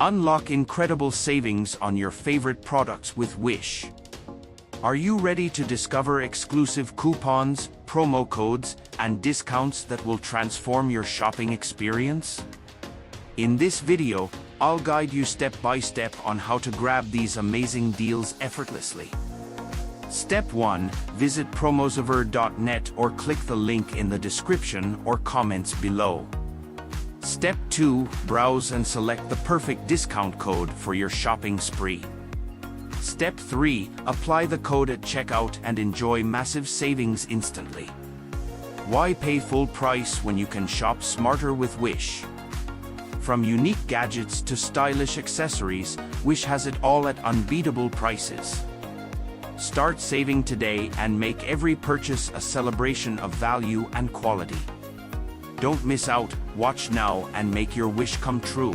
Unlock incredible savings on your favorite products with Wish. Are you ready to discover exclusive coupons, promo codes, and discounts that will transform your shopping experience? In this video, I'll guide you step by step on how to grab these amazing deals effortlessly. Step 1. Visit promosaver.net or click the link in the description or comments below. Step 2. Browse and select the perfect discount code for your shopping spree. Step 3. Apply the code at checkout and enjoy massive savings instantly. Why pay full price when you can shop smarter with Wish? From unique gadgets to stylish accessories, Wish has it all at unbeatable prices. Start saving today and make every purchase a celebration of value and quality. Don't miss out, watch now and make your wish come true.